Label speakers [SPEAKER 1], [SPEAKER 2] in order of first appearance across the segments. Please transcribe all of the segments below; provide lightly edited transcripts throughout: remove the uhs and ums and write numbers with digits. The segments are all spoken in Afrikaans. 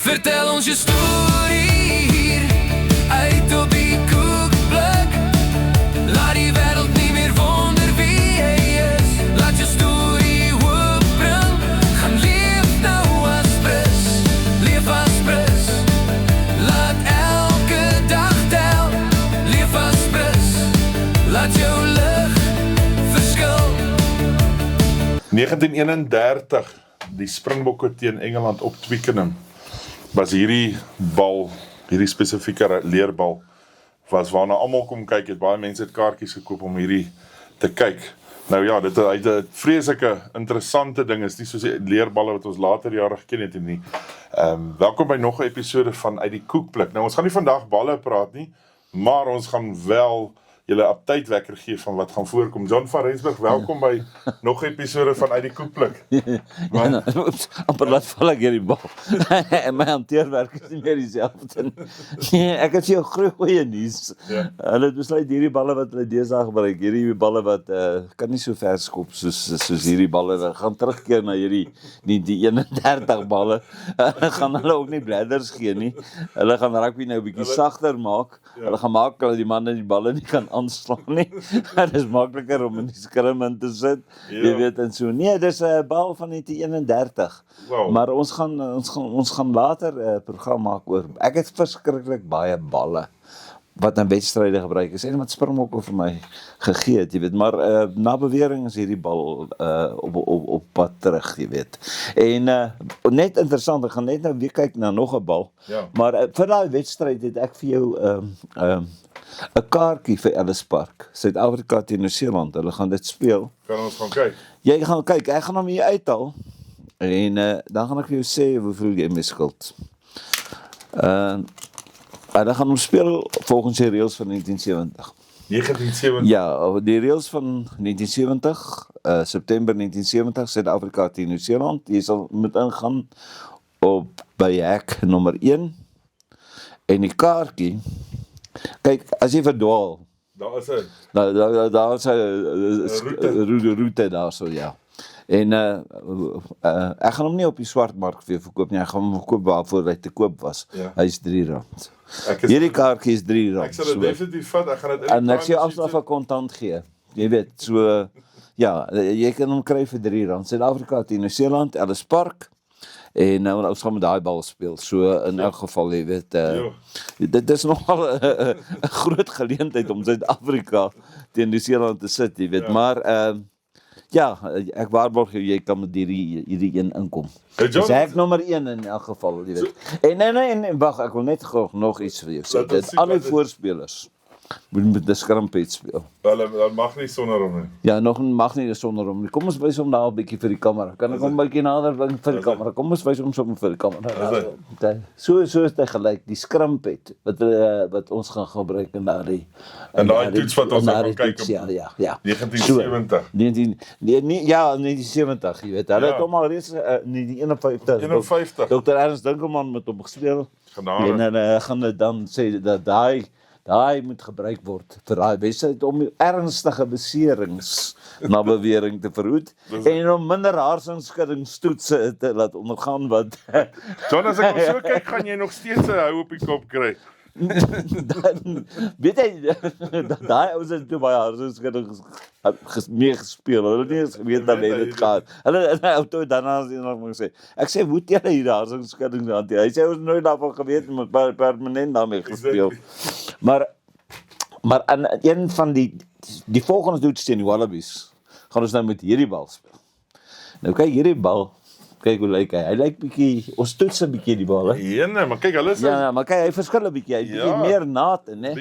[SPEAKER 1] Vertel ons je story hier, uit op die koekplek. Laat die wereld niet meer wonder wie hij is. Laat je story opbring, gaan leef nou als pres. Leef als pres, laat elke dag tel. Leef als pres, laat jou licht verskil.
[SPEAKER 2] 1931, die Springbokke teen Engeland op Twickenham, was hierdie bal, hierdie spesifieke leerbal, was waarna almal kom kyk het. Baie mense het kaartjies gekoop om hierdie te kyk. Nou ja, dit het 'n vreeslike interessante ding, is nie soos die leerballe wat ons later jare geken het nie. Welkom by nog 'n episode van Uit die Koekplek. Nou ons gaan nie vandag balle praat nie, maar ons gaan wel julle update-wekker gee van wat gaan voorkom. John van Rensburg, welkom by nog 'n episode van Uit die Koekplek.
[SPEAKER 3] Ja, amper laat val ek hierdie bal. En my hanteerwerk is nie meer dieselfde. Nee, ek het vir jou goeie nuus.
[SPEAKER 2] Ja.
[SPEAKER 3] Hulle het besluit hierdie balle wat hulle deesdae gebruik, hierdie balle wat kan nie so ver skop soos hierdie balle. Hulle gaan terugkeer na die 31 balle. Hulle gaan hulle ook nie bladders gee nie. Hulle gaan rugby nou 'n bietjie sagter maak.
[SPEAKER 2] Ja.
[SPEAKER 3] Hulle gaan maak dat die manne die balle nie kan aanslaan nie. Dit is makliker om in die skrim in te sit.
[SPEAKER 2] Ja.
[SPEAKER 3] Jy weet en so. Nee, dis 'n bal van 1931.
[SPEAKER 2] Wow.
[SPEAKER 3] Maar ons gaan later 'n program maak oor. Ek het verskriklik baie balle wat in wedstryde gebruik is en wat Springbokke vir my gegee het, jy weet, maar na bewering is hierdie bal op pad terug, jy weet. En net interessant, ek gaan net nou weer kyk na nog 'n bal.
[SPEAKER 2] Ja.
[SPEAKER 3] Maar vir daai wedstryd het ek vir jou 'n kaartjie vir Ellis Park, Suid-Afrika teen Nieu-Seeland. Hulle gaan dit speel.
[SPEAKER 2] Kan ons gaan kyk?
[SPEAKER 3] Jy gaan kyk, ek gaan hom hier uithaal en dan gaan ek vir jou sê hoeveel jy my skuld. Dan gaan ons speel volgens die reëls van 1970.
[SPEAKER 2] 1970.
[SPEAKER 3] Ja, die reëls van 1970, September 1970, Suid-Afrika teen Nieu-Seeland. Jy sal moet ingaan op by hek nommer 1 en die kaartjie. Kyk, as jy verdwaal,
[SPEAKER 2] Daar is hy.
[SPEAKER 3] daar is 'n roete daar so, ja. En ek gaan hom nie op die swartmark vir jou verkoop nie, ek gaan hom verkoop waarvoor hy te koop was.
[SPEAKER 2] Ja.
[SPEAKER 3] Hy is R3.
[SPEAKER 2] Ek is-
[SPEAKER 3] Hierdie kaartjie is R3.
[SPEAKER 2] Ek sal dit definitief vat, ek gaan dit in
[SPEAKER 3] En ek sê
[SPEAKER 2] die
[SPEAKER 3] afslag van kontant gee. Jy weet, so ja, jy kan hom kry vir R3. Suid-Afrika teen Nieu-Seeland, Ellis Park. En ons gaan met daai bal speel. So in elk geval, jy weet, dit is nogal 'n groot geleentheid om Suid-Afrika teen Nieu-Seeland te sit, jy weet, maar ja, ek waarborg jy kan met hierdie een inkom.
[SPEAKER 2] Hey, John,
[SPEAKER 3] Dis hek nommer 1 in elk geval, jy weet. En wag, ek wil net gou nog iets vir jou sê.
[SPEAKER 2] Laat ons
[SPEAKER 3] Dit
[SPEAKER 2] sien
[SPEAKER 3] al die
[SPEAKER 2] wat dit-
[SPEAKER 3] voorspelers moet met 'n skrumpet speel.
[SPEAKER 2] Hulle mag nie sonder hom nie.
[SPEAKER 3] Ja, nog mag nie sonder hom nie. Kom ons wys hom daar 'n bietjie vir die kamera. Kan ek hom 'n bietjie nader bring vir die kamera? Kom ons wys hom sommer vir die kamera. So is dit gelyk, die skrumpet wat ons gaan gebruik in daai
[SPEAKER 2] toets wat ons gaan kyk op-
[SPEAKER 3] Ja.
[SPEAKER 2] 1970.
[SPEAKER 3] 1970, jy weet. Hulle
[SPEAKER 2] Ja.
[SPEAKER 3] het hom al reeds 1951.
[SPEAKER 2] 51.
[SPEAKER 3] Dr. Ernst Dinkelman met hom gespeel.
[SPEAKER 2] Genade.
[SPEAKER 3] En dan gaan dit dan sê dat daai moet gebruik word vir daai wedstryd om ernstige beserings na bewering te verhoed en om minder haarsinskuddingstoetse te laat ondergaan wat
[SPEAKER 2] John, as ek so kyk, gaan jy nog steeds 'n hou op die kop kry.
[SPEAKER 3] dan weet jy daai ouens het toe baie haarsinskuddings mee gespeel. Hulle het nie eens geweet dat hulle dit gaan. Hulle auto daarna sê ek sê hoe het jy hier haarsinskuddings hanteer? Hy sê ons nooit daarvan geweet maar permanent daarmee gespeel. Maar aan een van die volgende toets teen die Wallabies gaan ons nou met hierdie bal speel. Nou kyk hierdie bal, kyk hoe lyk hy. Hy lyk bietjie, ons toets 'n bietjie die bal, hè.
[SPEAKER 2] Ene, maar kyk, hulle is
[SPEAKER 3] Ja, maar kyk, hy verskil 'n bietjie. Hy is bietjie meer naad, né?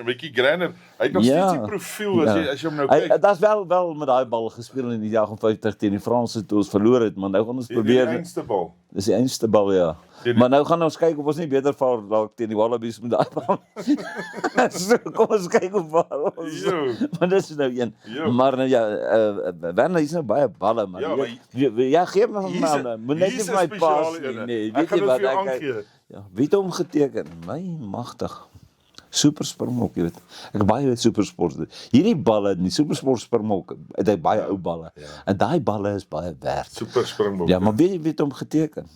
[SPEAKER 2] bietjie grander. Hy het nog steeds die profiel as jy hom nou kyk.
[SPEAKER 3] Dit is wel met daai bal gespeel in die 58 teen die Franse toe ons verloor het, maar nou gaan ons
[SPEAKER 2] Die
[SPEAKER 3] probeer.
[SPEAKER 2] einste bal.
[SPEAKER 3] Dis die einste bal, ja. Maar nou gaan ons kyk of ons nie beter vaar dalk teen die Wallabies met daai bal. So kom ons kyk hoe vaar ons.
[SPEAKER 2] Jo.
[SPEAKER 3] Maar dis nou een.
[SPEAKER 2] Jo.
[SPEAKER 3] Maar nou ja, Werner is nou baie balle, man.
[SPEAKER 2] Ja, maar
[SPEAKER 3] Ja, gee my
[SPEAKER 2] hier's
[SPEAKER 3] van my. Moet net
[SPEAKER 2] hier's
[SPEAKER 3] nie
[SPEAKER 2] een
[SPEAKER 3] vir my pas
[SPEAKER 2] spesiale
[SPEAKER 3] nie.
[SPEAKER 2] ene.
[SPEAKER 3] Nee,
[SPEAKER 2] Ek
[SPEAKER 3] weet
[SPEAKER 2] gaan
[SPEAKER 3] jy
[SPEAKER 2] dit
[SPEAKER 3] wat
[SPEAKER 2] vir jou
[SPEAKER 3] ek
[SPEAKER 2] aangee.
[SPEAKER 3] ja, wie het hom geteken? My magtig. Super Springbok, jy weet. Ek het baie supersport. Hierdie balle in die Supersport Springbok, het hy baie ou balle. En daai balle is baie werd.
[SPEAKER 2] Super Springbok.
[SPEAKER 3] Ja, maar wie het hom geteken?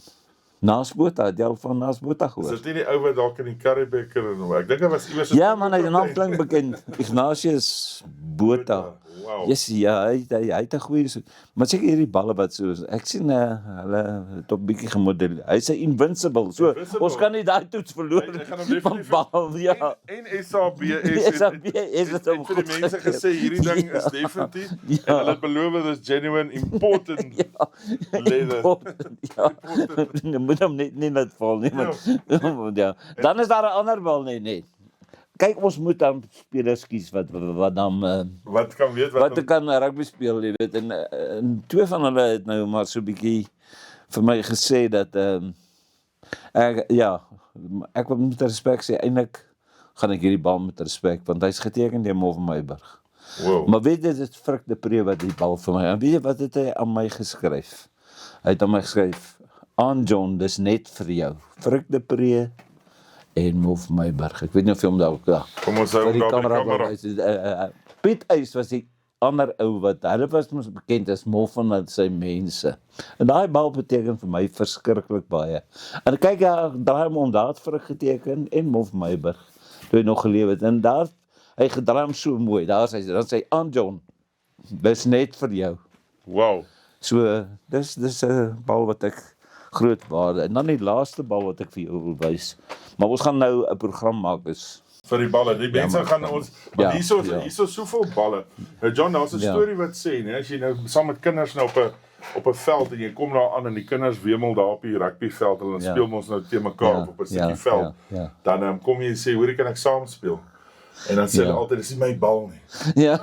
[SPEAKER 3] Naas Botha, het jy al van Naas Botha
[SPEAKER 2] Is
[SPEAKER 3] gehoor?
[SPEAKER 2] dit nie die ou wat dalk in die Currybekker en ek dink hy was iewers
[SPEAKER 3] Ja man, hy naam klink bekend. Ignatius Botha.
[SPEAKER 2] Wow.
[SPEAKER 3] Yes, ja, hy het 'n goeie maar seker hierdie balle wat so ek sien hulle het op bietjie gemodel. Hy's 'n invincible. So
[SPEAKER 2] Invincible.
[SPEAKER 3] ons kan nie daai toets verloor
[SPEAKER 2] Hy gaan hom
[SPEAKER 3] van
[SPEAKER 2] definitief
[SPEAKER 3] bal. Ja.
[SPEAKER 2] En SABS
[SPEAKER 3] SABS het hom
[SPEAKER 2] vir die
[SPEAKER 3] goed
[SPEAKER 2] mense
[SPEAKER 3] gegee.
[SPEAKER 2] gesê hierdie ding is
[SPEAKER 3] Ja.
[SPEAKER 2] definitief
[SPEAKER 3] Ja.
[SPEAKER 2] en hulle het beloof dit is genuine important
[SPEAKER 3] Ja.
[SPEAKER 2] leather.
[SPEAKER 3] Ja. Nee, moet hom nie laat val nie, maar ja. Dan is daar 'n ander bal nee. Kyk, ons moet dan spelers kies wat dan
[SPEAKER 2] Wat kan weet
[SPEAKER 3] wat kan rugby speel, jy weet. En twee van hulle het nou maar so 'n bietjie vir my gesê dat ek wil met respek sê eintlik gaan ek hierdie bal met respek want hy's geteken deur Mof Meyburg.
[SPEAKER 2] Wow.
[SPEAKER 3] Maar weet jy dit Frik de Pre wat die bal vir my. En weet jy wat het hy aan my geskryf? Hy het aan my geskryf: "Aan John, dis net vir jou. Frik de Pre en Mof Meyburg." Ek weet nie of jy hom dalk
[SPEAKER 2] Kom ons hou
[SPEAKER 3] vir
[SPEAKER 2] hom
[SPEAKER 3] die
[SPEAKER 2] daar by die
[SPEAKER 3] kamera.
[SPEAKER 2] kamera.
[SPEAKER 3] Piet Eys was die ander ou wat hulle was mos bekend as Mof van sy mense. En daai bal beteken vir my verskriklik baie. En kyk draai hom om daar vir geteken en Mof Meyburg toe hy nog geleef het. En daar hy gedraai hom so mooi. Daar sê aan John, dis net vir jou.
[SPEAKER 2] Wow.
[SPEAKER 3] So dis 'n bal wat ek groot waarde. En dan die laaste bal wat ek vir jou wil wys. Maar ons gaan nou 'n program maak dus
[SPEAKER 2] Vir die balle. Die mense
[SPEAKER 3] maar-
[SPEAKER 2] gaan ons want
[SPEAKER 3] ja.
[SPEAKER 2] hierso soveel balle. Nou John, daar's 'n
[SPEAKER 3] Ja.
[SPEAKER 2] storie wat sê, né, as jy nou saam met kinders nou op 'n veld en jy kom daar aan en die kinders wemel daar op die rugbyveld en dan
[SPEAKER 3] Ja.
[SPEAKER 2] speel ons nou te mekaar op 'n stukkie veld.
[SPEAKER 3] Ja.
[SPEAKER 2] Dan kom jy en sê, "Hoor, kan ek saam speel?" En dan sê hulle
[SPEAKER 3] Ja.
[SPEAKER 2] altyd, "Dis nie my bal nie."
[SPEAKER 3] Ja.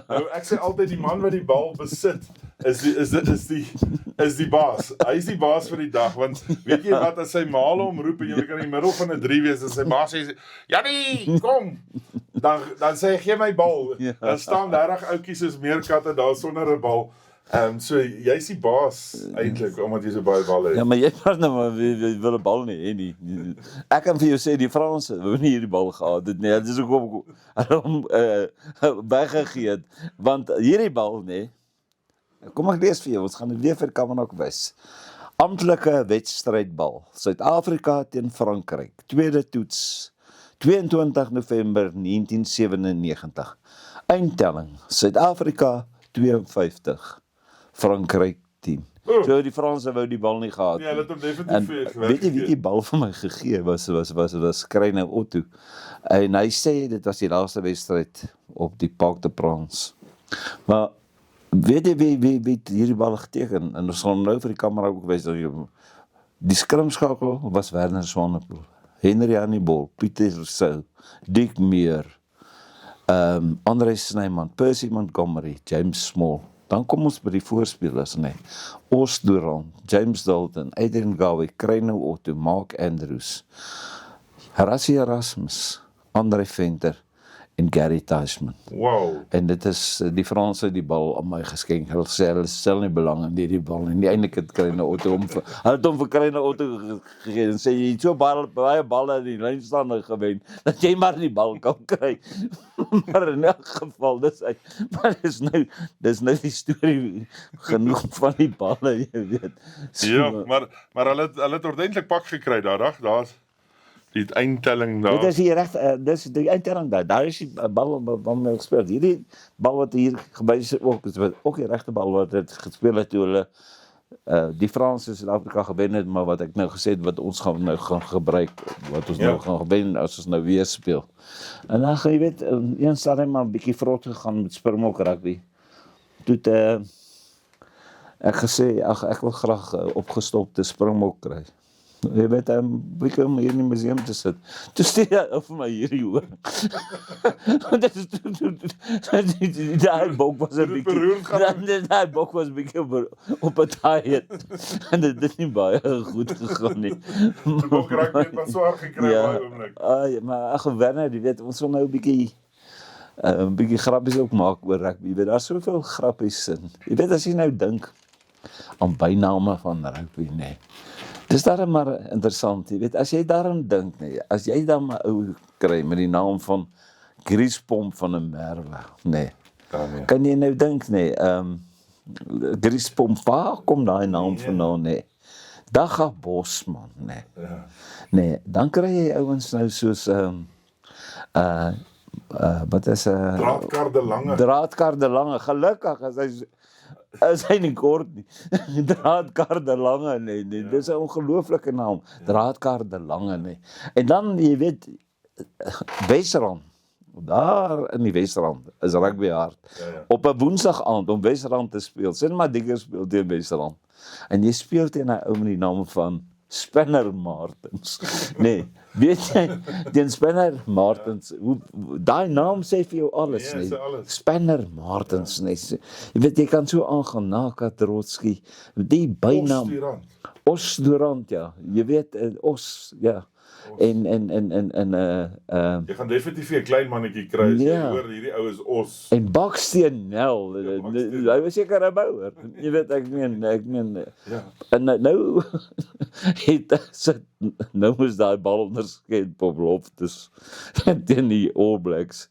[SPEAKER 2] Nou ek sê altyd die man wat die bal besit is die baas. Hy is die baas vir die dag want weet jy wat as sy ma hom roep en jy kan in die middel van 'n 3 wees en sy ma sê Jannie, kom. Dan sê hy gee my bal.
[SPEAKER 3] Ja.
[SPEAKER 2] Dan staan 30 ouetjies soos meerkatte daar sonder 'n bal. So jy's die baas eintlik omdat jy so baie balle het.
[SPEAKER 3] Ja, maar jy praat nou maar wie wil 'n bal nie. Ek kan vir jou sê die Franse wou nie hierdie bal gehad het nie. Dit is hoekom hulle hom weggegee het. Want hierdie bal nê. Kom ek lees vir jou, ons gaan dit weer vir kamera ook wys. Amptelike wedstrydbal. Suid-Afrika teen Frankryk. Tweede toets. 22 November 1997. Eindtelling. Suid-Afrika 52. Frankryk 10. So die Franse wou die bal nie gehad
[SPEAKER 2] Ja, hulle het hom
[SPEAKER 3] en
[SPEAKER 2] definitief
[SPEAKER 3] weet jy wie die bal vir my gegee was Kreyne Otto. En hy sê dit was die laaste wedstryd op die Parc de Prance. Maar weet jy wie hierdie bal geteken en ons gaan nou vir die kamera ook wys dat die skrimskakel was Werner Swanepoel, Henry Hannibal, Pieter Rousseau, Dick Muir, André Snyman, Percy Montgomery, James Small. Dan kom ons by die voorspelers, nee. Os Duran, James Dalton, Adrian Gowie, Kreyne Otto, Mark Andrews, Rassie Erasmus, André Venter en Gary Teichmann.
[SPEAKER 2] Wow.
[SPEAKER 3] En dit is die Franse die bal aan my geskenk. Hulle sê hulle stel nie belang in hierdie bal nie. Eintlik het Kreyne Otto hom vir Kreyne Otto gegee en sê jy het so baie balle in die lynstaande gewen dat jy maar die bal kan kry. Maar in elk geval dis nou die storie genoeg van die balle, jy weet. So,
[SPEAKER 2] Ja, maar hulle het ordentlik pak gekry daardie. Daar's die eindtelling daar.
[SPEAKER 3] Dit is die dis die eindtelling daar. Daar is die bal wat my gespeel. Hierdie bal wat hier gewys is ook die regte bal wat dit gespeel het toe hulle die Franse in Suid-Afrika gewen het, maar wat ek nou gesê het wat ons nou gaan gebruik, wat ons nou gaan gewen as ons nou weer speel. En dan jy weet, een stadium maar 'n bietjie vrot gegaan met Springbok rugby. Toe ek gesê ek wil graag opgestopte Springbok kry. Jy weet, bietjie om hier in die museum te sit. Toe stuur hy vir my hierdie hoor. Dit is daai bok was 'n bietjie. Daai bok was 'n bietjie op 'n diet. En dit is nie baie goed gegaan nie.
[SPEAKER 2] Die bok raak net maar swaar gekry baie oomblik.
[SPEAKER 3] Ja, maar ag Werner, jy weet, ons wil nou 'n bietjie grappies ook maak oor rugby. Jy weet, daar's soveel grappies in. Jy weet as jy nou dink aan byname van rugby, nee. Dis daarom maar interessant, jy weet, as jy daaraan dink, nee, as jy dan 'n ou kry met die naam van Griespomp van 'n Merwe, nee.
[SPEAKER 2] Nee.
[SPEAKER 3] Kan jy nou dink, nee, Griespomp, waar kom daai naam vandaan, nee. Daar gaan Bosman, nee.
[SPEAKER 2] Ja.
[SPEAKER 3] Nee, dan kry jy ouens nou soos wat is
[SPEAKER 2] Draadkar de Lange.
[SPEAKER 3] Draadkar de Lange. Gelukkig is hy nie kort nie. Draadkar de Lange, nee. Dis 'n ongelooflike naam. Draadkar de Lange, nee. En dan, jy weet, Wesrand. Daar in die Wesrand is rugby hard.
[SPEAKER 2] Ja.
[SPEAKER 3] Op 'n woensdag aand om Wesrand te speel. Sin maar Digger speel teen Wesrand. En jy speel teen 'n ou met die naam van Spanner Martins. Nee, weet jy, teen Spanner Martins, daai naam sê vir jou alles,
[SPEAKER 2] Ja,
[SPEAKER 3] nee.
[SPEAKER 2] sê alles.
[SPEAKER 3] Spanner Martins, nee. Jy weet, jy kan so aangaan na Katrotski, die bynaam Osdurant, ja. Jy weet, Os, ja. En
[SPEAKER 2] Jy gaan definitief 'n klein mannetjie kry as jy
[SPEAKER 3] Ja.
[SPEAKER 2] hoor hierdie ou is Os.
[SPEAKER 3] en Baksteen Nel,
[SPEAKER 2] Baksteen.
[SPEAKER 3] hy was seker 'n bouer. Jy weet, ek meen
[SPEAKER 2] Ja.
[SPEAKER 3] en nou nou is daai bal onderskep op Loftus teen die All Blacks.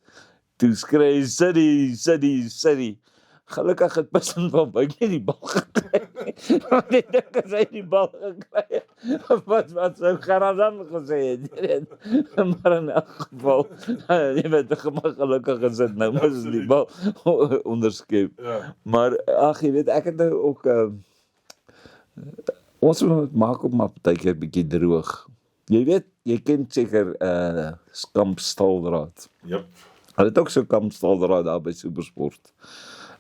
[SPEAKER 3] Toe skree City. Gelukkig het Pisson van Wyk nie die bal gekry nie. Want ek dink as hy die bal gekry het, wat sou Garadan gesê het, jy weet. Maar in elk geval, jy weet, gelukkig is dit nou mos die bal onderskep.
[SPEAKER 2] Ja.
[SPEAKER 3] Maar ag, jy weet, ek het nou ook ons maak op maar partykeer bietjie droog. Jy weet, jy ken seker Kamp Staldraad.
[SPEAKER 2] Jep.
[SPEAKER 3] Hulle het ook so Kamp Staldraad daar by Supersport.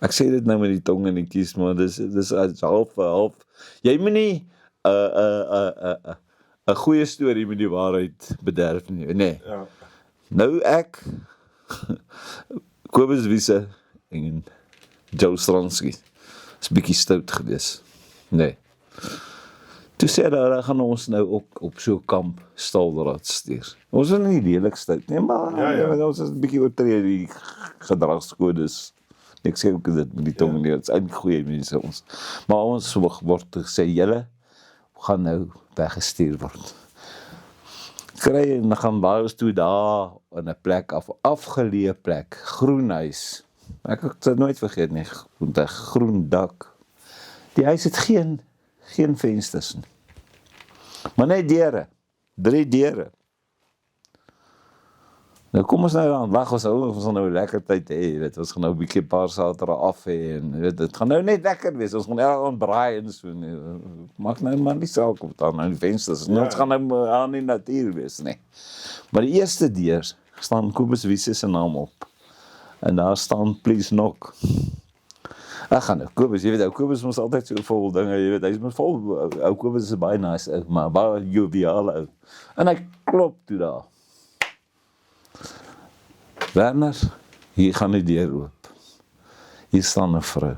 [SPEAKER 3] Ek sê dit nou met die tong in die kies, maar dis half. Jy moet nie 'n goeie storie met die waarheid bederf nie, nee.
[SPEAKER 2] Ja.
[SPEAKER 3] Nou ek Kobus Wiese en Joe Stransky is bietjie stout gewees. Nee. Toe sê hulle gaan ons nou ook op so 'n kamp Staldraad stuur. Ons is nie lelik stout nie, maar
[SPEAKER 2] Ja.
[SPEAKER 3] ons is 'n bietjie oortree die gedragskodes. Ek sê ook dit met die tong nie, dit is eintlik goeie mense ons. Maar ons word gesê julle gaan nou weggestuur word. Kry en dan gaan baie toe daar in 'n plek afgeleë plek, Groenhuis. Ek het dit nooit vergeet nie, met 'n groen dak. Die huis het geen vensters nie. Maar net deure, 3 deure. Nou kom ons nou aan, wag ons gaan nou 'n lekker tyd hê, weet, ons gaan nou 'n bietjie 'n paar satere af hê en weet dit gaan nou net lekker wees. Ons gaan elke braai en so. Nee. Maak nou maar nie saak of dan nou die vensters. Ja. Ons gaan nou aan die natuur wees, nee. Maar die eerste deur staan Kobus Wiese se naam op. En daar staan please knock. Ag gaan nou Kobus, jy weet ou Kobus mos altyd so vol dinge, jy weet, hy's mos vol ou Kobus is baie nice, maar baie joviale ou. En hy klop toe daar. Werner, hier gaan die deur oop. Hier staan 'n vrou.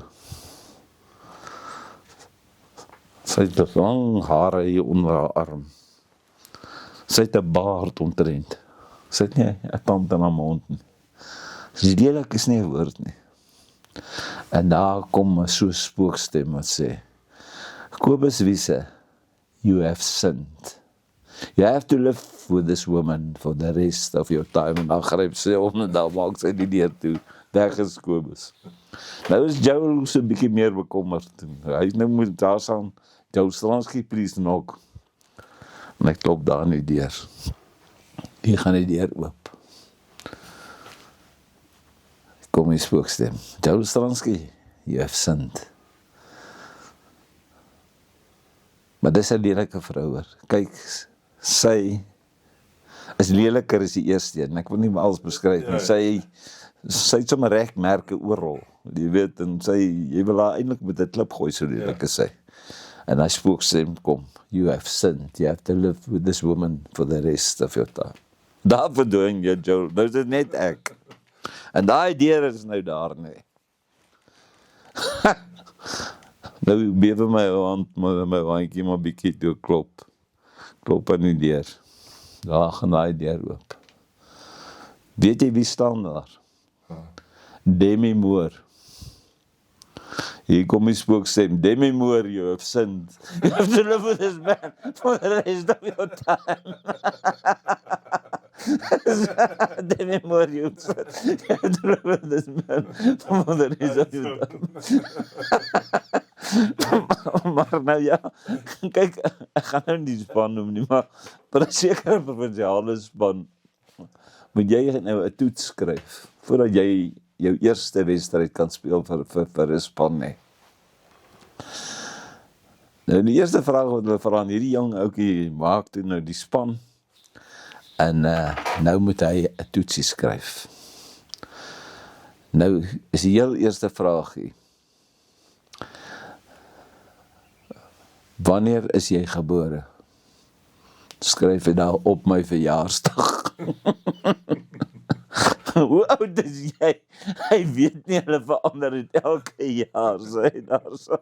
[SPEAKER 3] Sy het lang hare hier onder haar arm. Sy het 'n baard omtrent. Sy het nie 'n tand in haar mond nie. Sy lelik is nie 'n woord nie. En daar kom so 'n spookstem wat sê, Kobus Wiese, you have sinned. You have to live with this woman for the rest of your time. En dan gryp sy om en dan maak sy die deur toe. Weg is Kobus. Nou is Joe so 'n bietjie meer bekommerd. Hy nou moet daar staan, Joe Stransky please knock. En hy klop daar in die deur. Hier gaan die deur oop. Kom die spookstem. Joe Stransky, you have sinned. Maar dis 'n lelike vrou hoor. Kyk, sy is leliker as die eerste een. Ek wil nie maar alles beskryf nie. Sy het sommer regmerke oral. Jy weet, en jy wil haar eintlik met 'n klip gooi so lelik is sy. En hy spookstem kom. You have sinned. You have to live with this woman for the rest of your time. Daar verdoen jy, Joel. Nou is dit net ek. En daai deur is nou daar, nee. Nou bewe my hand, my handjie maar bietjie toe klop. Klop aan die deur. Daar gaan daai deur oop. Weet jy wie staan daar? Demi Moore. Hier kom die spookstem. Demi Moore, you have sinned. You have to live with this man for the rest of your time. Demi Moore, you have sinned. You have to live with this man for the rest of your time. Maar nou ja, kyk, ek gaan nou nie die span noem nie, maar vir 'n sekere provinsiale span moet jy nou 'n toets skryf voordat jy jou eerste wedstryd kan speel vir 'n span nie. Nou die eerste vraag wat hulle vra aan hierdie jong ouetjie maak toe nou die span en nou moet hy 'n toetsie skryf. Nou is die heel eerste vraagie. Wanneer is jy gebore? Skryf hy daar op my verjaarsdag. Hoe oud is jy? Hy weet nie, hulle verander dit elke jaar, sê hy daar so.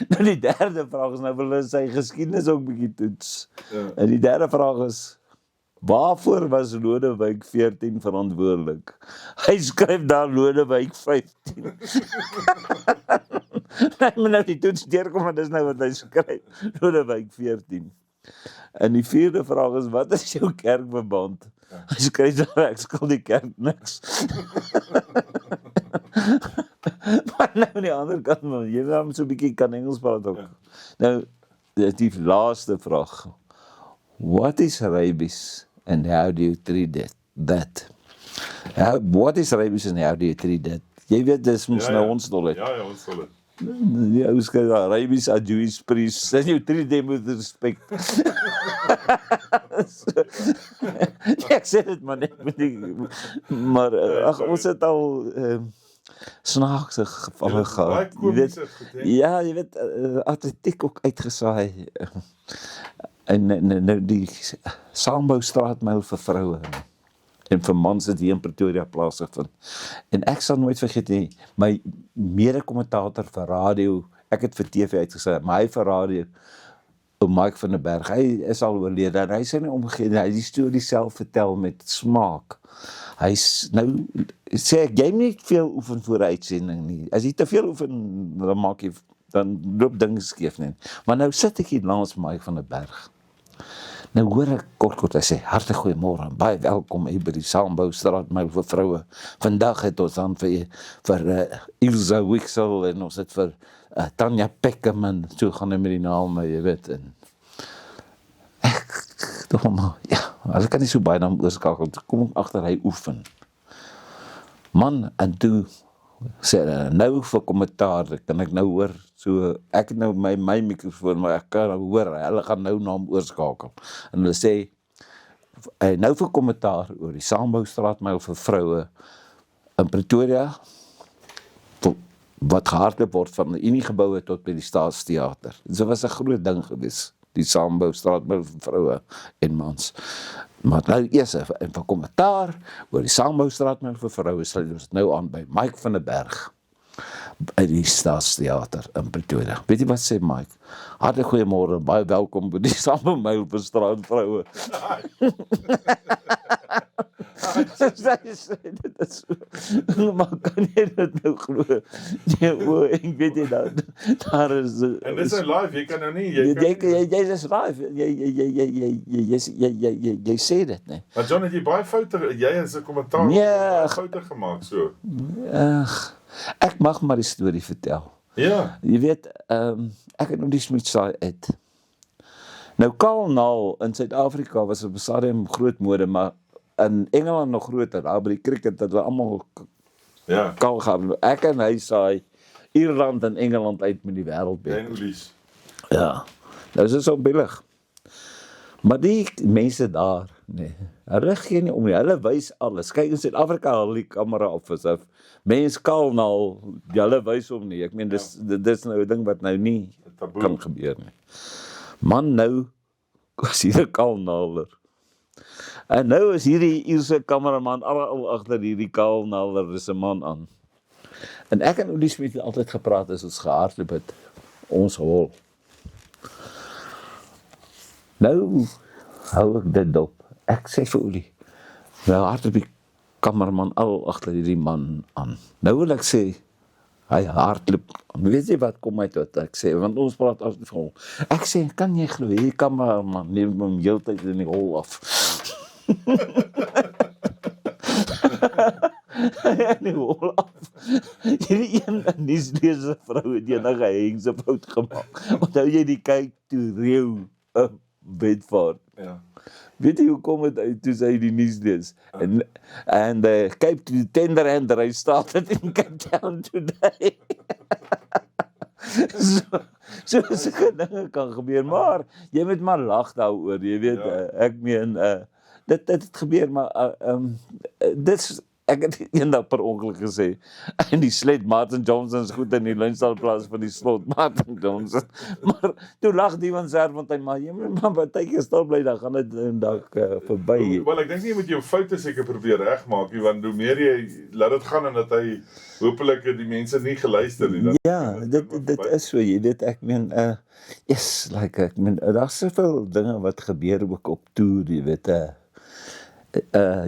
[SPEAKER 3] Nou die derde vraag is, nou wil hulle sy geskiedenis ook bietjie toets.
[SPEAKER 2] Ja.
[SPEAKER 3] En die derde vraag is, waarvoor was Lodewijk 14 verantwoordelik? Hy skryf daar Lodewijk 15. Laat my nou die toets deurkom, want dis nou wat hy skryf. Lodewijk 14. En die vierde vraag is, wat is jou kerkverband? Hy skryf daar, ek skil die kerk niks. Maar nou aan die ander kant, man, jy wil so 'n bietjie kan Engels praat ook. Nou, die laaste vraag. What is rabies and how do you treat that? What is rabies and how do you treat that? Jy weet, dis mos nou ons dol het.
[SPEAKER 2] Ja, ons dol het.
[SPEAKER 3] Ja, hoe skryf daar, rabies are Jewish priests, and you treat them with respect. Ek sê dit maar net met die, maar ag, ons het al snaakse gevalle gehad. Jy weet, ja, jy weet, atletiek ook uitgesaai. En nou die Saamboustraatmyl vir vroue en vir mans het hier in Pretoria plaasgevind. En ek sal nooit vergeet nie, my mede-kommentator vir radio, ek het vir TV uitgesê, maar hy vir radio, Mike van der Berg, hy is al oorlede, en hy sê nie omgegee, hy die storie self vertel met smaak. Hy nou, sê ek, jy moet nie veel oefen voor 'n uitsending nie. As jy te veel oefen, dan maak jy, dan loop dinge skeef nie. Maar nou sit ek hier langs Mike van der Berg. Nou hoor ek kort, hy sê, hartlik goeiemôre, baie welkom hier by die Saamboustraatmyl vir vroue. Vandag het ons dan vir Ilse Wixel en ons het vir Tanya Peckerman, so gaan hy met die naam, jy weet, en ek dink maar, ja, hulle kan nie so baie naam oorskakel, kom ek agter hy oefen. Man, en toe sê hulle, nou vir kommentaar, kan ek nou hoor, so, ek het nou my mikrofoon, maar ek kan hoor, hulle gaan nou na hom oorskakel. En hulle sê, nou vir kommentaar oor die Saamboustraatmyl vir vroue in Pretoria, wat gehardloop word van die Uniegebouwe tot by die Staatsteater. Dit was 'n groot ding gewees, die Saamboustraatmyl vir vroue en mans. Maar nou eers en van kommentaar oor die Saamboustraatmyl vir vroue, sal ons nou aan by Mike van der Berg by die Staatsteater in Pretoria. Weet jy wat sê Mike? Hartlik goeiemôre, baie welkom by die Saamboustraatmyl vir straatvroue. Dit is so, maar kan jy dit nou glo? Nee, ek weet nie, daar is...
[SPEAKER 2] En dit is live, jy kan nou nie,
[SPEAKER 3] jy is live, jy sê dit, nee.
[SPEAKER 2] Maar John, het jy baie foute, jy is 'n kommentaar, baie foute gemaak, so.
[SPEAKER 3] Ek mag maar die storie vertel.
[SPEAKER 2] Ja.
[SPEAKER 3] Jy weet, ek het nou die Smith-saai uit. Nou, Kalnaal in Suid-Afrika was op 'n stadium groot mode, maar in Engeland nog groter, daar by die cricket, dat we allemaal kal gaan. Ek en hy saai Ierland en Engeland uit met die wêreldbeker. Ja, nou is dit so billig. Maar die mense daar, nee, hulle gee nie om nie, hulle wys alles. Kyk, in Suid-Afrika haal die kamera op vir mens Kalnaal, hulle wys hom nie. Ek meen, dis nou 'n ding wat nou nie kan gebeur nie. Man, nou was hier 'n Kalnaaler. En nou is hierdie Ierse kameraman al agter hierdie Kalnaaler, is 'n man aan. En ek en Olie Smith het altyd gepraat as ons gehardloop het, ons hol. Nou hou ek dit dop. Ek sê vir Olie, nou hardloop die kameraman al agter hierdie man aan. Nou wil ek sê, hy hardloop, weet jy wat kom uit wat ek sê, want ons praat altyd van hol. Ek sê, kan jy glo, hierdie kameraman neem hom heeltyd in die hol af. in die hol af. Hierdie een nuusleser vrou het enige hengse fout gemaak. Onthou jy die kyk toe reeuw Bedford.
[SPEAKER 2] Ja.
[SPEAKER 3] Weet jy hoe kom het uit toe sy die nuus lees? And the Cape to the tender and I started in Cape Town today. so sulke dinge kan gebeur, maar jy moet maar lag daaroor, jy weet, ek meen, dit het gebeur, maar ek het eendag per ongeluk gesê, en die sled Martin Johnson is goed in die Lunstalplaas van die slot, Martin Johnson, maar toe lag die van Serfontein, maar jy moet maar partykeer stil bly, dan gaan dit een dag verby.
[SPEAKER 2] Wel, ek dink nie jy moet jou foute seker probeer regmaak nie, want hoe meer jy laat dit gaan en dat hy hopelik die mense nie geluister nie.
[SPEAKER 3] Ja, dit is so, jy weet, ek meen, yes, like, ek meen, daar is soveel dinge wat gebeur ook op toer, jy weet,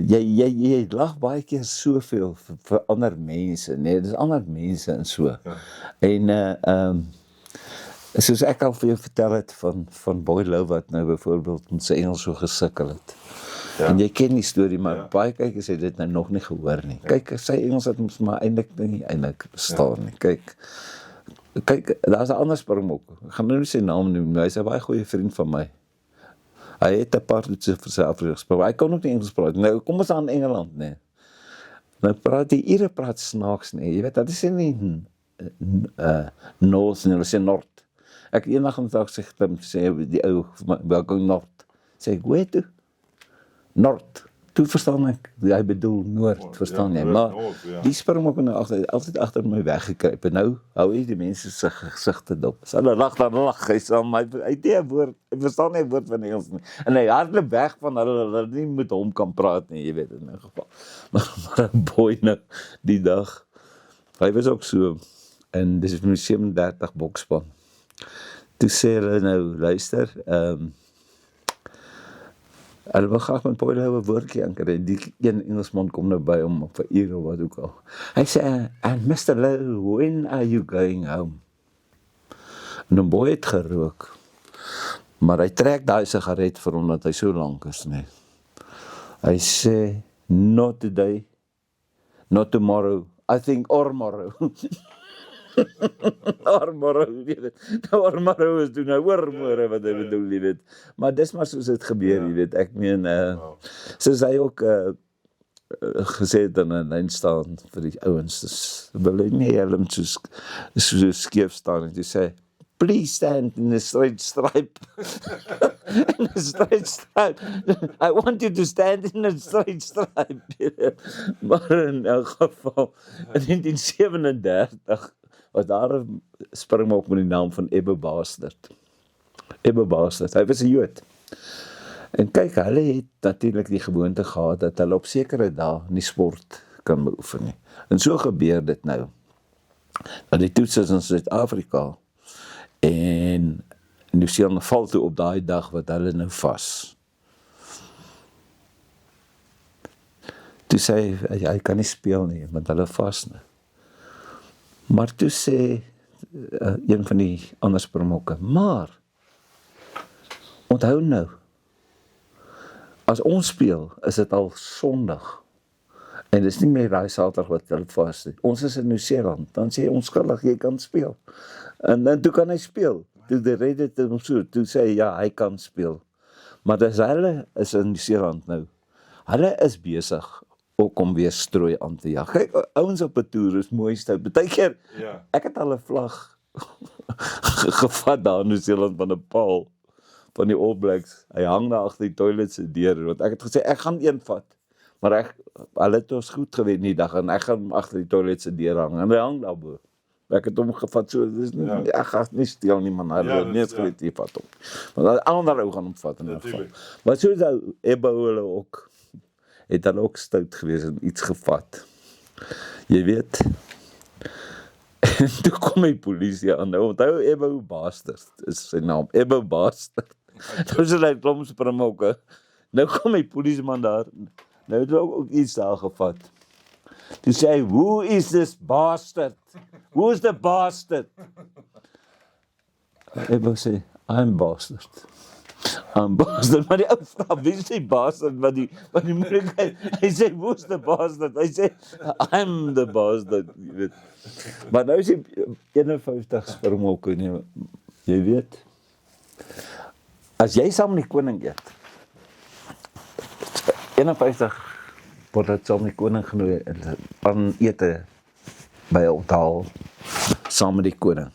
[SPEAKER 3] jy lag baie keer soveel vir ander mense, nee, dis ander mense en so. Ja. En, soos ek al vir jou vertel het van Boy Lou wat nou byvoorbeeld met sy Engels so gesukkel het. Ja. En jy ken die storie, maar baie kykers het dit nou nog nie gehoor nie. Kyk, sy Engels het ons maar eintlik bestaan nie. Kyk, daar is 'n ander springbok. Ek gaan nou nie sy naam noem, hy is 'n baie goeie vriend van my. Hy het 'n paar toetse vir sy Afrika gespeel. Hy kon ook nie Engels praat. Nou kom ons aan Engeland, nee. Nou praat die Ire praat snaaks, nee. Jy weet, dat is nie North nie, hulle sê Noord. Ek eendag om dag sê die ou, welke Noord? Sê ek, hoe toe? Noord. Toe verstaan ek, hy bedoel Noord, verstaan jy, maar die springbok nou altyd agter my weggekruip, en nou hou hy die mense sy gesigte dop. As hulle lag, dan lag hy saam, hy het nie 'n woord, hy verstaan nie 'n woord van Engels nie, en hy hardloop weg van hulle nie met hom kan praat nie, jy weet, in 'n geval. Maar 'n boy nou, die dag, hy was ook so, en dis is 37 bokspan. Toe sê hulle nou, luister, hulle wil graag met Boy Lou 'n woordjie aankry, en die een Engelsman kom nou by hom vir ure of wat ook al. Hy sê, and Mr. Lou, when are you going home? En 'n boy het gerook, maar hy trek daai sigaret vir hom, dat hy so lank is, nee. Hy sê, not today, not tomorrow, I think tomorrow. Ormorrow, jy weet, Ormorrow is doen nou oormore wat hy bedoel, jy weet, maar dis maar soos dit gebeur, jy weet, ek meen, soos hy ook gesê het in 'n lyn staan vir die ouens, dis wil nie hulle so skeef staan, en jy sê, please stand in the straight stripe, in the straight stripe, I want you to stand in the straight stripe, maar in elk geval, in 1937, was daar 'n springbok met die naam van Ebbe Bastard. Ebbe Bastard, hy was 'n Jood. En kyk, hulle het natuurlik die gewoonte gehad dat hulle op sekere dae nie sport kan beoefen nie. En so gebeur dit nou. Dat die toets is in Suid-Afrika en Nieu-Seeland val toe op daai dag wat hulle nou vas. Toe sê hy kan nie speel nie, want hulle vas nie. Maar toe sê een van die ander springbokke, maar onthou nou, as ons speel, is dit al Sondag, en dit is nie meer daai Saterdag wat hulle vas nie. Ons is in Nieu-Seeland, dan sê ons skuldig, jy kan speel. En toe kan hy speel. Toe red dit hom so, toe sê hy, ja, hy kan speel. Maar as hulle is in Nieu-Seeland nou, hulle is besig ook om weer strooi aan te jag. Kyk, ouens op 'n toer is mooi stout. Partykeer, ek het al 'n vlag gevat daar in Nieu-Seeland van 'n paal van die All Blacks. Hy hang daar agter die toilet se deur, want ek het gesê ek gaan een vat. Maar hulle het ons goed gewen die dag en ek gaan hom agter die toilet se deur hang en hy hang daar bo. Ek het hom gevat so, dis nie, ek gaan nie steel nie man, hulle nie skryf die vat hom. Want ander ou gaan hom vat in 'n geval. Maar so sou Ebbe hulle ook het dan ook stout gewees en iets gevat. Jy weet. En toe kom die polisie aan. Nou onthou Ebbe Bastard is sy naam. Ebbe Bastard. Nou is hy klomp springbokke. Nou kom die polisieman daar. Nou het hy ook iets daar gevat. Toe sê hy, who is this bastard? Who is the bastard? Ebbe sê, I'm bastard. Bastard, maar die ou vra, wie is die bastard, wat die moeilikheid, hy sê, woe's the bastard, hy sê, I'm the bastard, jy weet. Maar nou is die 51 springbokke, nee, jy weet, as jy saam met die koning eet, 51 word dit saam met die koning genooi, aan ete, by 'n taal, saam met die koning.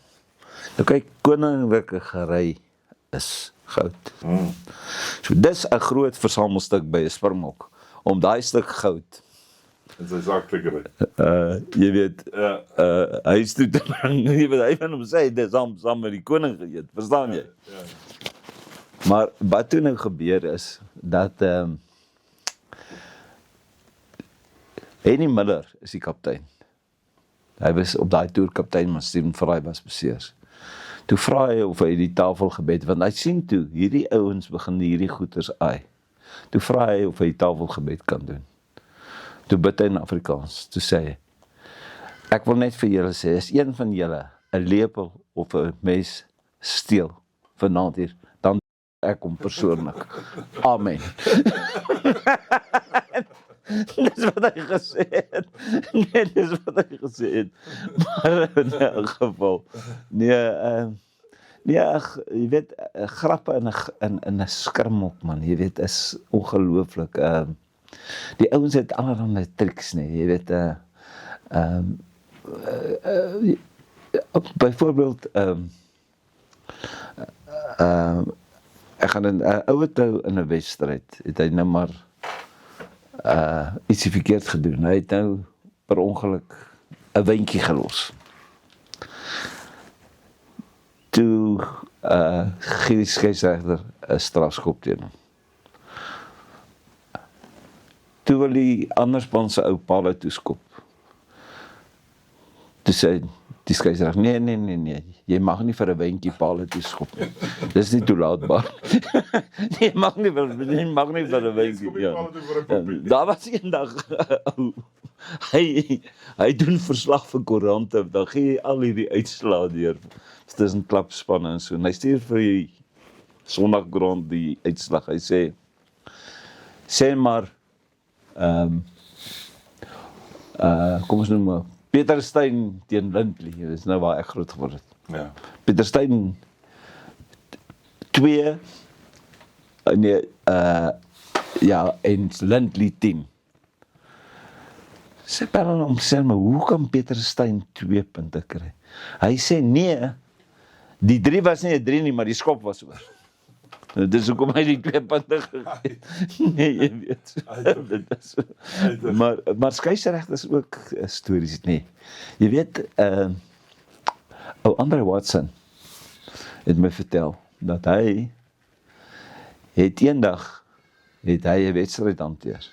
[SPEAKER 3] Nou kyk, koninklike gerei is goud. So dis 'n groot versamelstuk by 'n springbok, om daai stuk goud,
[SPEAKER 2] En sy sak te kry.
[SPEAKER 3] jy weet, huis toe te bring, jy weet, hy van hom sê, dis saam met die koning geëet, verstaan jy? Maar wat toe nou gebeur is, dat Henny Miller is die kaptein. Hy was op daai toer kaptein, maar Steven Fry was beseer. Toe vra hy of hy die tafelgebed, want hy sien toe, hierdie ouens begin hierdie goeters aai. Toe vra hy of hy die tafelgebed kan doen. Toe bid hy in Afrikaans, toe sê hy, ek wil net vir julle sê, as een van julle 'n lepel of 'n mes steel vanaand hier, dan ek hom persoonlik. Amen. Dis wat hy gesê het. Nee, dis wat hy gesê het. Maar in 'n geval, jy weet, grappe in 'n skrimhok, man, jy weet, is ongelooflik. Die ouens het allerlei triks, nee, jy weet, byvoorbeeld, ek gaan 'n ouer tou in 'n wedstryd, het hy nou maar ietsie verkeerd gedoen. Hy het nou per ongeluk 'n wyntjie gelos. Toe gee die skeieregter 'n strafskop teen hom. Toe wil die ander span se ou paal toeskop. Toe sê die skeieregter, nee, jy mag nie vir 'n wyntjie paal toeskop nie. Dis nie toelaatbaar. Jy mag nie vir 'n wyntjie. Ja. Daar was eendag hy doen verslag vir koerante, dan gee hy al hierdie uitslae deur tussen klapspanne en so. En hy stuur vir die Sondagkoerant die uitslag. Hy sê maar kom ons noem maar Peter Steyn teen Lindley, dis nou waar ek groot geword het.
[SPEAKER 2] Ja.
[SPEAKER 3] Peter Steyn 2 en Lindley 10. Sê Perron om sê maar, hoe kan Peter Steyn 2 punte kry? Hy sê nee, die 3 was nie 'n 3 nie, maar die skop was oor. Dis hoekom hy die 2 punte gegee. Nee, jy weet. Maar skeieregter is ook stories, nee. Jy weet, ou Andre Watson het my vertel, dat hy het eendag, hy 'n wedstryd hanteer.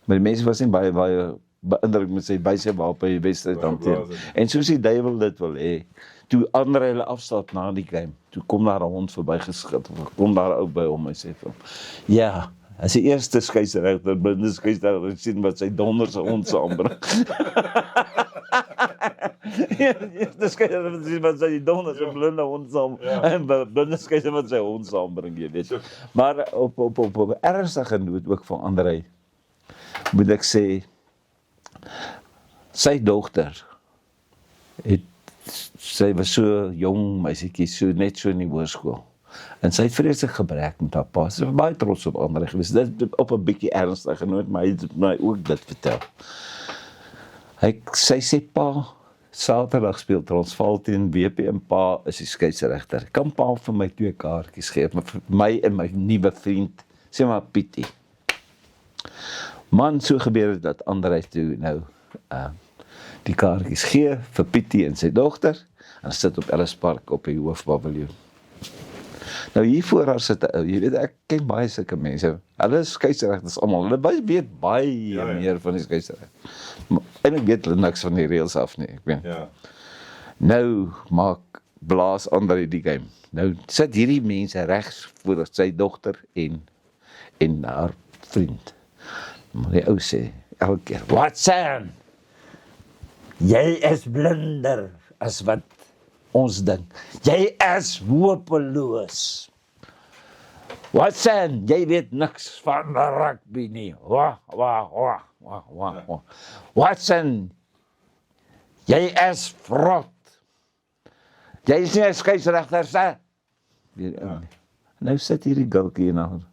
[SPEAKER 3] Maar die mense was nie baie beïndruk met sy wyse waarop hy die wedstryd hanteer. En soos die duiwel dit wil hê, toe Andre hulle afstap na die game, toe kom daar 'n hond verbygeskit, kom daar 'n ou by hom en sê vir hom, ja, as die eerste skeieregter, blinde skeieregter sien wat sy donder se hond saambring. Die skeieregter sien wat sy donder se blinde hond saam, en blinde skeieregter wat sy hond saambring, jy weet. Maar op ernstige noot ook van Andre, moet ek sê, sy dogter sy was so jong meisietjie, net so in die hoërskool. En sy het vreeslik gebrek met haar pa. Sy was baie trots op Andre gewees. Dit op 'n bietjie ernstige noot, maar hy het my ook dit vertel. Sy sê pa, Saterdag speel Transvaal teen WP en pa is die skeieregter. Kan pa vir my 2 kaartjies gee, vir my en my nuwe vriend, sê maar Pietie. Man, so gebeur het dat Andre toe nou die kaartjies gee vir Pietie en sy dogter, en sit op Ellis Park op die hoofpaviljoen. Nou hier voor haar sit 'n ou, jy weet, ek ken baie sulke mense, hulle is skeieregters almal, hulle weet baie meer van die skeieregter. En ek weet hulle niks van die reëls af nie, ek weet.
[SPEAKER 2] Ja.
[SPEAKER 3] Nou blaas Andre die game. Nou sit hierdie mense regs voor sy dogter en haar vriend. Maar die ou sê elke keer, Watson, jy is blinder as wat ons dink. Jy is hopeloos. Watson, jy weet niks van rugby nie. Watson, jy is vrot. Jy is nie 'n skeieregter, sê. Nou sit hierdie gulkie en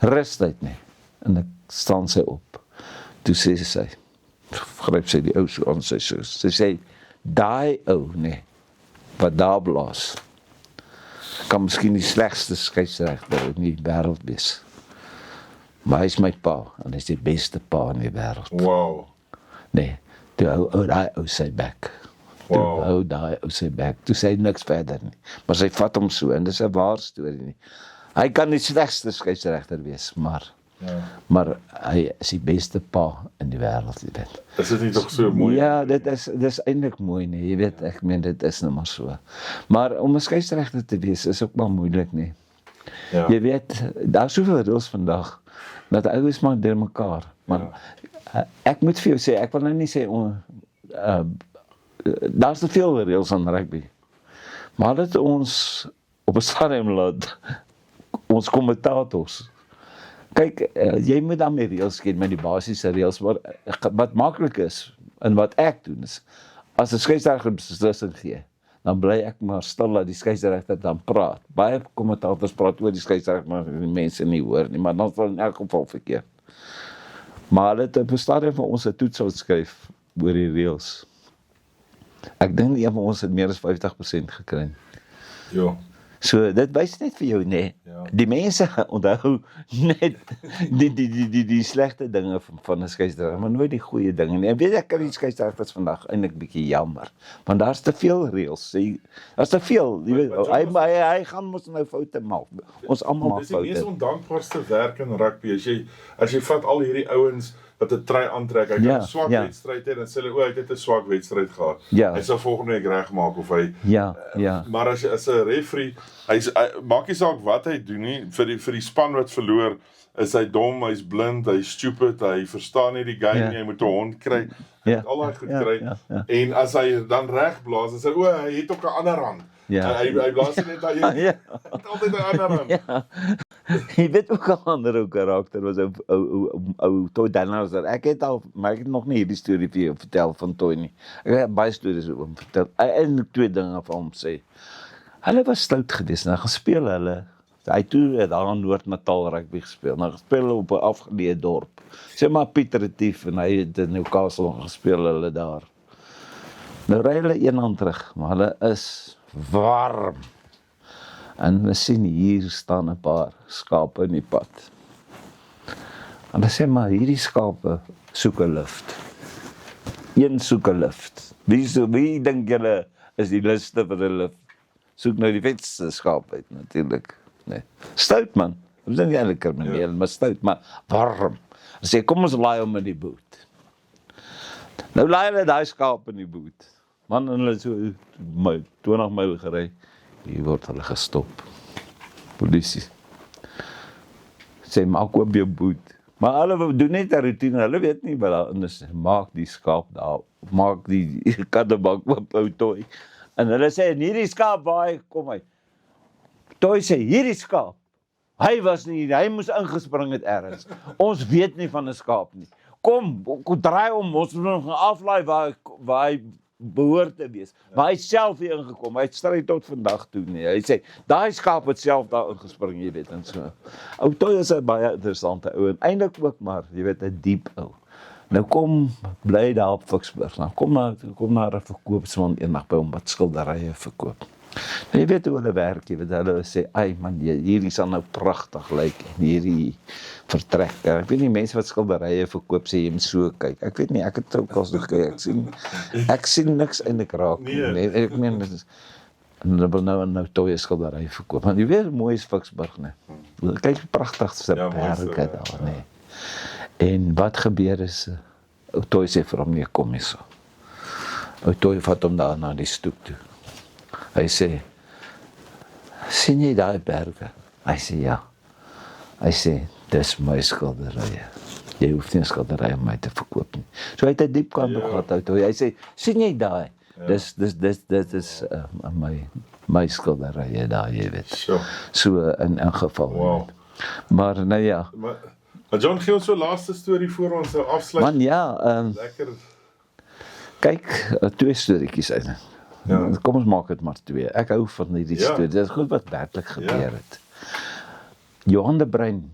[SPEAKER 3] rust uit nie. En ek staan sy op. Toe sê sy, gryp sy die ou so aan sy sy sê, daai ou nee, wat daar blaas, kan miskien die slegste skeieregter in die wêreld wees. Maar hy is my pa, en hy is die beste pa in die wêreld.
[SPEAKER 2] Wow.
[SPEAKER 3] Nee, toe hou daai ou sy bek. Toe hou daai ou sy bek. Toe sê hy niks verder nie. Maar sy vat hom so, en dis 'n waar storie nie. Hy kan die slegste skeieregter wees, maar hy is die beste pa in die wêreld, jy weet.
[SPEAKER 2] Is dit nie toch so mooi?
[SPEAKER 3] Ja, dit is eintlik mooi nie, jy weet, ek meen dit is nou maar so. Maar om 'n skeieregter te wees is ook maar moeilik nie.
[SPEAKER 2] Ja.
[SPEAKER 3] Jy weet, daar's soveel reëls vandag, dat ouens maar deur mekaar. Maar ek moet vir jou sê, ek wil nou nie sê daar's te veel reëls aan rugby. Maar dit ons op 'n stadium laat ons kommentators. Kyk, jy moet dan meer reëls ken met die basiese reëls, maar wat maklik is en wat ek doen is, as 'n skeieregter beslissing gee, dan bly ek maar stil dat die skeieregter dan praat. Baie kommentators praat oor die skeieregter, maar die mense nie hoor nie, maar dan sal in elk geval verkeerd. Maar hulle het op 'n stadium van ons 'n toets skryf oor die reëls. Ek dink een van ons het meer as 50% gekry.
[SPEAKER 2] Ja.
[SPEAKER 3] So dit wys net vir jou nee.
[SPEAKER 2] Ja.
[SPEAKER 3] Die mense onthou net die slegte dinge van 'n skeieregter, maar nooit die goeie dinge nie. En weet ek kan die skeieregters vandag eintlik bietjie jammer, want daar's te veel reëls. Daar's te veel. Jy weet, hy gaan mos nou foute maak. Ons almal maak
[SPEAKER 2] Dis die mees
[SPEAKER 3] foute.
[SPEAKER 2] ondankbaarste werk in rugby. As jy vat al hierdie ouens wat 'n try aantrek, hy kan 'n swak wedstryd hê, dan sê hulle, hy het 'n swak wedstryd gehad.
[SPEAKER 3] Ja.
[SPEAKER 2] Hy sal volgende week regmaak of hy
[SPEAKER 3] Ja.
[SPEAKER 2] Maar as 'n referee, hy maak nie saak wat hy doen nie, vir die span wat verloor, is hy dom, hy's blind, hy's stupid, hy verstaan nie die game nie, hy moet 'n hond kry. Hy het al daai goed kry. En as hy dan reg blaas, dan sê hy het ook 'n ander hand. Hy blaas net daai het altyd 'n ander hand.
[SPEAKER 3] Jy weet ook 'n ander karakter was ou Toy Danielser. Ek het nog nie hierdie storie vir jou vertel van Toy nie. Ek het baie stories oor hom vertel. Eintlik 2 dinge van hom sê. Hulle was stout geweest, nou gespeel hulle. Hy toe daar in Noord-Natal rugby gespeel. Nou gespeel op 'n afgeleë dorp. Sê maar Piet Retief en hy het in Newcastle gespeel hulle daar. Nou ry hulle eendag terug, maar hulle is warm. En we sien hier staan 'n paar skape in die pad. En hulle sê maar hierdie skape soek 'n lift. Een soek 'n lift. Wie dink julle is die liste vir 'n lift? Soek nou die vetste skaap uit natuurlik. Nee. Stout man. Ons dink eintlik krimineel, maar stout, maar warm. Hulle sê kom ons laai hom in die boot. Nou laai hulle daai skaap in die boot. Man, en hulle so 20 myl gery. Hier word hulle gestop. Polisie. Sê maak oop jou boot. Maar hulle doen net 'n roetine. Hulle weet nie wat daarin is. Maak die skaap daar. Maak die kattebak oop ou Toy. En hulle sê hierdie skaap waar hy kom uit. Toy sê hierdie skaap. Hy was nie, hy moes ingespring het ergens. Ons weet nie van 'n skaap nie. Kom draai om, ons moet hom aflaai waar hy behoort te wees. Maar hy het self hier ingekom. Hy het stry tot vandag toe nie. Hy sê daai skaap het self daar ingespring, jy weet, en so. Ou Toy is 'n baie interessante ou en eintlik ook maar, jy weet, 'n diep ou. Nou kom bly daar op Ficksburg. Nou kom na 'n verkoopsman eendag by hom wat skilderye verkoop. Nou, jy weet hoe hulle werk, jy weet, hulle sê, "Ai man, hierdie sal nou pragtig lyk en hierdie vertrek." Ek weet nie mense wat skilderye verkoop sê jy moet so kyk. Ek weet nie, ek het ook al so gekyk. Ek sien niks eintlik raak nie. Ek meen dit is en hulle wil nou Toy skilderye verkoop. Want jy weet hoe mooi is Ficksburg, nee. Kyk pragtigste berge daar, nee. En wat gebeur is, ou Toy sê vir hom, nee, kom hier so. Ou Toy vat hom daar na die stoep toe. Hy sê, sien jy daai berge? Hy sê, ja. Hy sê, dis my skilderye. Jy hoef nie 'n skildery aan my te verkoop nie. So hy het 'n diep kant gehad uit. Hy sê, sien jy daai? Dis my skilderye daar, jy weet. So in 'n geval. Wow. Maar nou ja,
[SPEAKER 2] Maar John, gee ons so laaste storie voor ons afsluit.
[SPEAKER 3] man ja,
[SPEAKER 2] Lekker.
[SPEAKER 3] kyk, 2 storieetjies uit.
[SPEAKER 2] Ja.
[SPEAKER 3] Kom ons maak dit maar 2. Ek hou van hierdie
[SPEAKER 2] Ja.
[SPEAKER 3] storie. Dit is goed wat werklik gebeur
[SPEAKER 2] Ja.
[SPEAKER 3] het. Johan de Bruin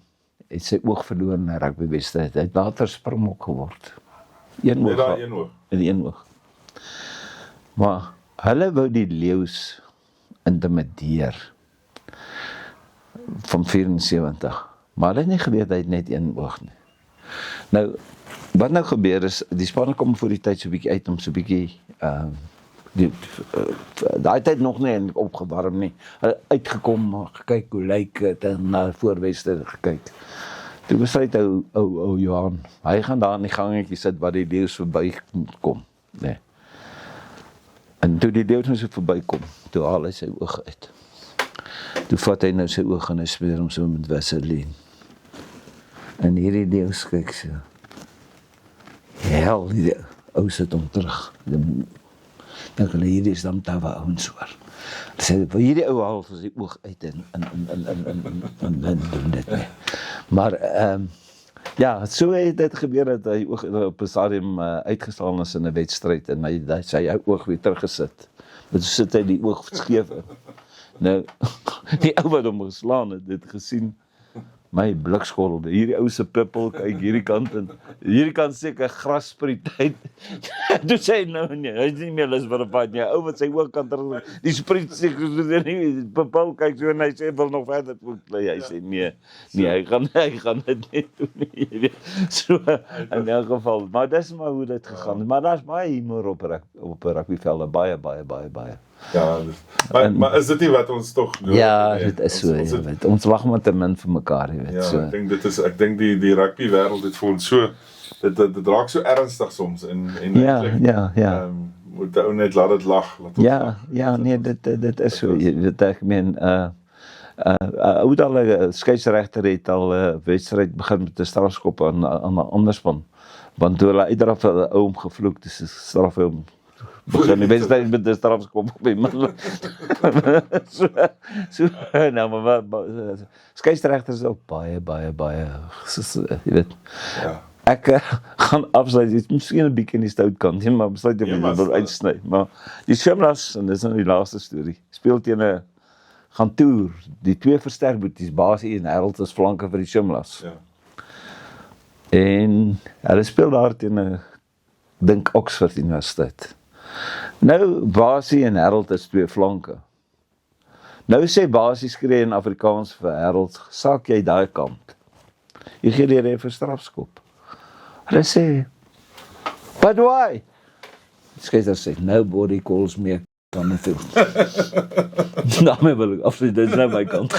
[SPEAKER 3] het sy oog verloor in 'n rugbywedstryd. Hy het later springbok geword. Een
[SPEAKER 2] Net
[SPEAKER 3] oog.
[SPEAKER 2] daai een oog.
[SPEAKER 3] In een oog. Maar hulle wou die leeu's intimideer van 74. Maar hulle het nie geweet hy het net een oog nie. Nou, wat nou gebeur is, die spanne kom voor die tyd so 'n bietjie uit om so 'n bietjie daai tyd nog nie opgewarm nie. Hulle uitgekom, maar gekyk hoe lyk dit en na voorweste gekyk. Toe besluit ou Johan, hy gaan daar in die gangetjie sit waar die leeu's verbykom, nee. En toe die leeu's nou so verbykom, toe haal hy sy oog uit. Toe vat hy nou sy oog en hy smeer hom so met vaseline. En hierdie leeu's kyk so. Hel, die ou sit hom terug. Dan hulle hierdie is dan tawe ouens hoor. Sê hierdie ou haal sy oog uit en doen dit nie. Maar ja, so het dit gebeur dat hy oog op 'n stadium uitgeslaan is in 'n wedstryd en hy sy oog weer teruggesit. Maar so sit hy die oog skeef in. Nou, die ou wat hom geslaan het, dit gesien. My blikskottel, hierdie ou se pippel, kyk hierdie kant en hierdie kant seker grasspriet uit. Toe sê hy nou nee, hy is nie meer lus vir 'n fight nie. Ou wat sy oog kan terug, die spriet seker nie, pippel kyk so en hy sê wil nog verder play. Hy sê nee, hy gaan dit nie doen nie. Jy weet. So in elk geval, maar dis maar hoe dit gegaan het. Maar daar's baie humor op 'n rugbyveld, baie.
[SPEAKER 2] Ja, maar is dit nie wat ons tog nodig
[SPEAKER 3] Ja,
[SPEAKER 2] het nie?
[SPEAKER 3] dit is so, jy weet. Ons lag maar te min vir mekaar, jy weet.
[SPEAKER 2] Ja,
[SPEAKER 3] So.
[SPEAKER 2] ek dink die rugby wêreld het vir ons so dit raak so ernstig soms en
[SPEAKER 3] Ja,
[SPEAKER 2] eintlik,
[SPEAKER 3] ja.
[SPEAKER 2] moet ou net laat dit lag, laat ons lag.
[SPEAKER 3] Ja, nee, dit is so. Jy weet ek meen ouderlike skeieregter het al wedstryd begin met 'n strafskop aan 'n ander span. Want toe hulle uitdraf het 'n ou hom gevloek, dis 'n straf hom begin die wedstryd met 'n strafskop op die man. so nou maar skeieregters is ook baie jy weet.
[SPEAKER 2] Ja.
[SPEAKER 3] Ek gaan afsluit, dit is miskien 'n bietjie in die stout kant, maar besluit om dit wil uitsny. Maar die Shimlas, en dis nou die laaste storie, speel teen 'n gaan toer. Die 2 versterkboeties, Basie en Harold is flanke vir die Shimlas.
[SPEAKER 2] Ja.
[SPEAKER 3] En hulle speel daar teen 'n dink Oxford Universiteit. Nou Basie en Harold is 2 flanke. Nou sê Basie skree in Afrikaans vir Harold, "Sak jy daai kant." Jy gee die ref 'n strafskop. Hulle sê, "But why?" Skeier sê, "Nobody calls me on the field." Nou wil ek afsluit, dit is nou my kant.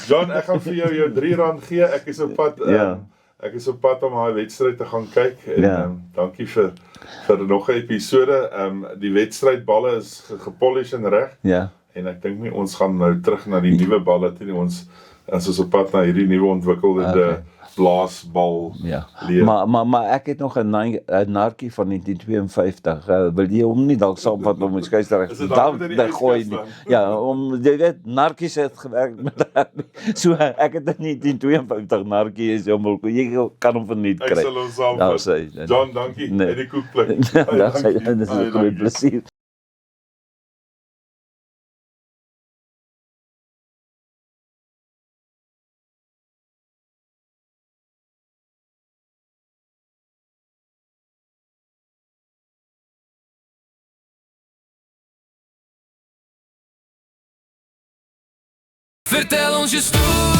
[SPEAKER 2] John, ek gaan vir jou R3 gee. Ek is op pad ek is op pad om daai wedstryd te gaan kyk en dankie vir nog 'n episode. Die wedstrydballe is gepolish en reg.
[SPEAKER 3] Ja.
[SPEAKER 2] En ek dink nie ons gaan nou terug na die nuwe balle toe nie. Ons is op pad na hierdie nuwe ontwikkelde blaasbal leer.
[SPEAKER 3] Maar ek het nog 'n narkie van 1952. Wil jy hom nie dalk saamvat om die skeieregter dan gooi nie? Ja, jy weet narkies het gewerk met so ek het 'n 1952 narkie is jy kan hom verniet kry.
[SPEAKER 2] Ek sal ons saamvat. John, dankie.
[SPEAKER 3] Nee.
[SPEAKER 2] En die koekplek.
[SPEAKER 3] Dit is 'n groot plesier.
[SPEAKER 1] Vertel ons je story.